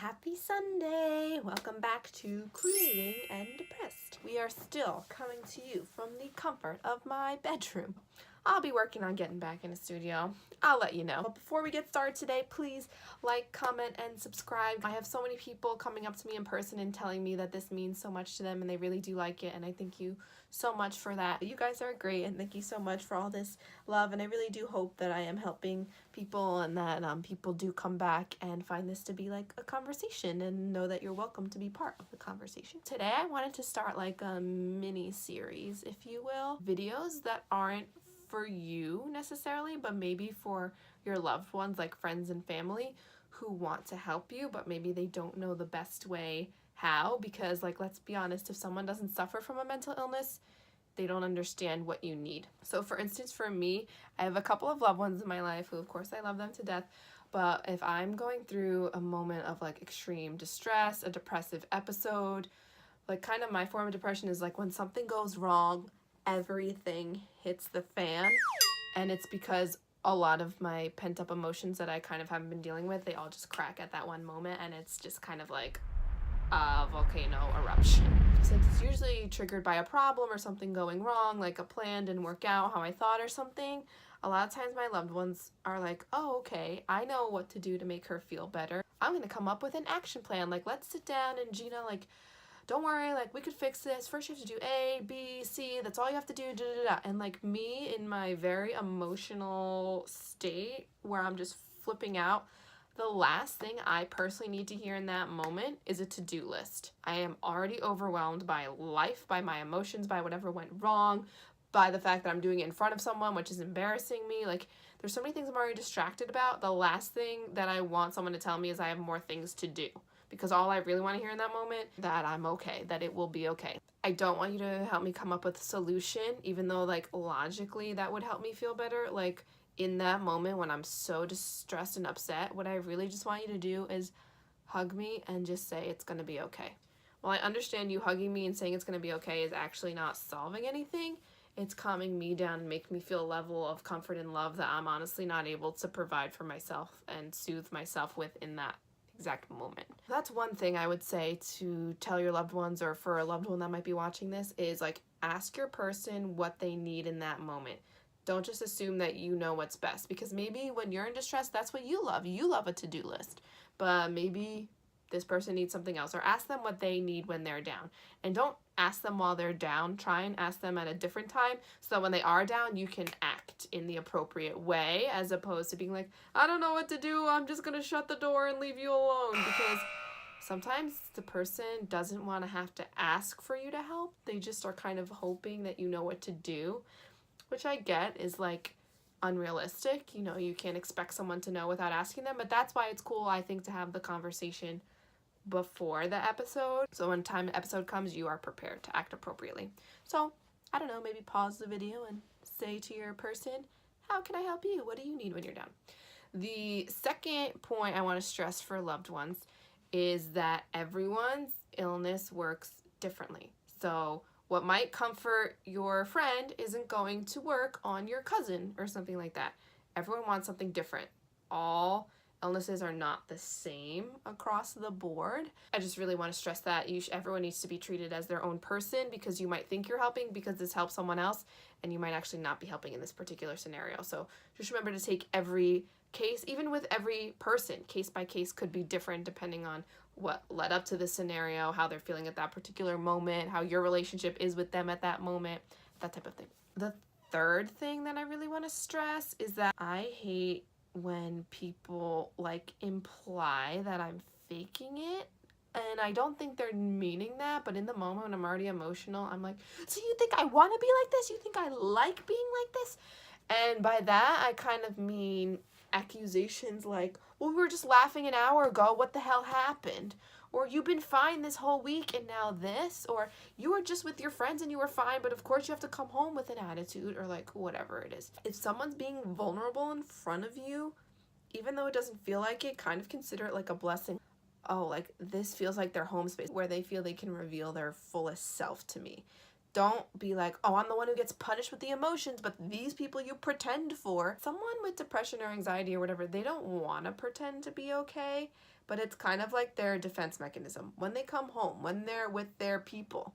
Happy Sunday! Welcome back to Creating and Depressed. We are still coming to you from the comfort of my bedroom. I'll be working on getting back in the studio. I'll let you know. But before we get started today, please like, comment, and subscribe. I have so many people coming up to me in person and telling me that this means so much to them and they really do like it, and I thank you so much for that. You guys are great, and thank you so much for all this love, and I really do hope that I am helping people and that people do come back and find this to be like a conversation and know that you're welcome to be part of the conversation. Today I wanted to start like a mini series, if you will, videos that aren't for you necessarily, but maybe for your loved ones, like friends and family who want to help you, but maybe they don't know the best way how, because like, let's be honest, if someone doesn't suffer from a mental illness, they don't understand what you need. So for instance, for me, I have a couple of loved ones in my life who, of course, I love them to death, but if I'm going through a moment of like extreme distress, a depressive episode, like kind of my form of depression is like when something goes wrong, everything hits the fan, and it's because a lot of my pent-up emotions that I kind of haven't been dealing with, they all just crack at that one moment, and it's just kind of like a volcano eruption. Since it's usually triggered by a problem or something going wrong, like a plan didn't work out how I thought or something, a lot of times my loved ones are like, oh, okay, I know what to do to make her feel better. I'm gonna come up with an action plan. Like, let's sit down and Gina, like, don't worry, like, we could fix this. First you have to do A, B, C, that's all you have to do, da, da, da. And like me in my very emotional state where I'm just flipping out, the last thing I personally need to hear in that moment is a to-do list. I am already overwhelmed by life, by my emotions, by whatever went wrong, by the fact that I'm doing it in front of someone, which is embarrassing me. Like, there's so many things I'm already distracted about. The last thing that I want someone to tell me is I have more things to do. Because all I really want to hear in that moment, that I'm okay, that it will be okay. I don't want you to help me come up with a solution, even though like logically that would help me feel better. Like in that moment when I'm so distressed and upset, what I really just want you to do is hug me and just say it's gonna be okay. While I understand you hugging me and saying it's gonna be okay is actually not solving anything, it's calming me down and making me feel a level of comfort and love that I'm honestly not able to provide for myself and soothe myself with in that exact moment. That's one thing I would say to tell your loved ones, or for a loved one that might be watching this, is like ask your person what they need in that moment. Don't just assume that you know what's best, because maybe when you're in distress, that's what you love. You love a to-do list, but maybe this person needs something else. Or ask them what they need when they're down, and don't ask them while they're down. Try and ask them at a different time so that when they are down, you can act in the appropriate way, as opposed to being like, I don't know what to do, I'm just gonna shut the door and leave you alone. Because sometimes the person doesn't want to have to ask for you to help. They just are kind of hoping that you know what to do, which I get is like unrealistic. You know, you can't expect someone to know without asking them, but that's why it's cool, I think, to have the conversation before the episode, so when time the episode comes, you are prepared to act appropriately. So I don't know, maybe pause the video and say to your person, how can I help you? What do you need when you're down? The second point I want to stress for loved ones is that everyone's illness works differently. So what might comfort your friend isn't going to work on your cousin or something like that. Everyone wants something different. All illnesses are not the same across the board. I just really want to stress that everyone needs to be treated as their own person, because you might think you're helping because this helps someone else, and you might actually not be helping in this particular scenario. So just remember to take every case, even with every person, case by case could be different depending on what led up to this scenario, how they're feeling at that particular moment, how your relationship is with them at that moment, that type of thing. The third thing that I really want to stress is that I hate when people like imply that I'm faking it, and I don't think they're meaning that, but in the moment when I'm already emotional, I'm like, so you think I want to be like this? You think I like being like this? And by that I kind of mean accusations like, well, we were just laughing an hour ago, what the hell happened? Or you've been fine this whole week and now this, or you were just with your friends and you were fine, but of course you have to come home with an attitude, or like whatever it is. If someone's being vulnerable in front of you, even though it doesn't feel like it, kind of consider it like a blessing. Oh, like this feels like their home space where they feel they can reveal their fullest self to me. Don't be like, oh, I'm the one who gets punished with the emotions, but these people you pretend for. Someone with depression or anxiety or whatever, they don't want to pretend to be okay, but it's kind of like their defense mechanism. When they come home, when they're with their people,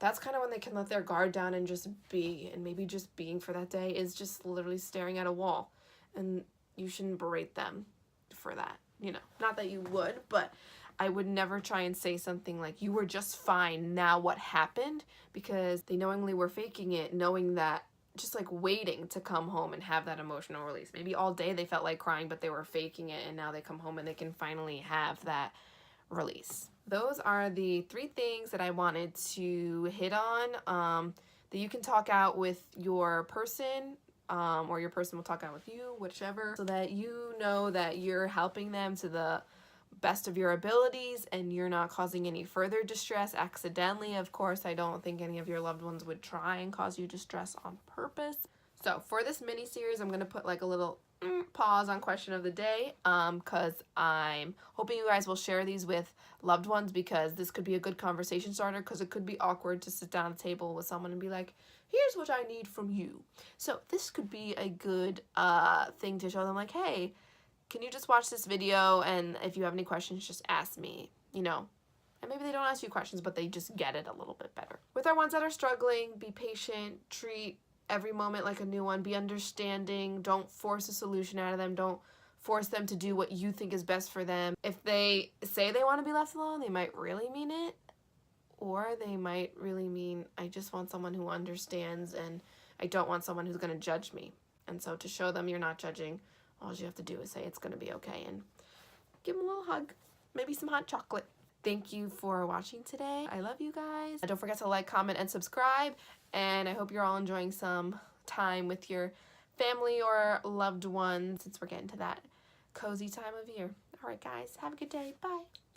that's kind of when they can let their guard down and just be. And maybe just being for that day is just literally staring at a wall. And you shouldn't berate them for that, you know. Not that you would, but I would never try and say something like, you were just fine, now what happened? Because they knowingly were faking it, knowing that, just like waiting to come home and have that emotional release. Maybe all day they felt like crying, but they were faking it, and now they come home and they can finally have that release. Those are the 3 things that I wanted to hit on, that you can talk out with your person, or your person will talk out with you, whichever, so that you know that you're helping them to the best of your abilities and you're not causing any further distress accidentally. Of course, I don't think any of your loved ones would try and cause you distress on purpose. So for this mini series, I'm going to put like a little pause on question of the day, because I'm hoping you guys will share these with loved ones, because this could be a good conversation starter, because it could be awkward to sit down at a table with someone and be like, here's what I need from you. So this could be a good thing to show them, like, hey, can you just watch this video, and if you have any questions, just ask me, you know. And maybe they don't ask you questions, but they just get it a little bit better. With our ones that are struggling, be patient, treat every moment like a new one, be understanding, don't force a solution out of them, don't force them to do what you think is best for them. If they say they want to be left alone, they might really mean it, or they might really mean, I just want someone who understands, and I don't want someone who's going to judge me. And so to show them you're not judging, all you have to do is say it's going to be okay, and give them a little hug, maybe some hot chocolate. Thank you for watching today. I love you guys. Don't forget to like, comment, and subscribe, and I hope you're all enjoying some time with your family or loved ones, since we're getting to that cozy time of year. All right, guys, have a good day. Bye.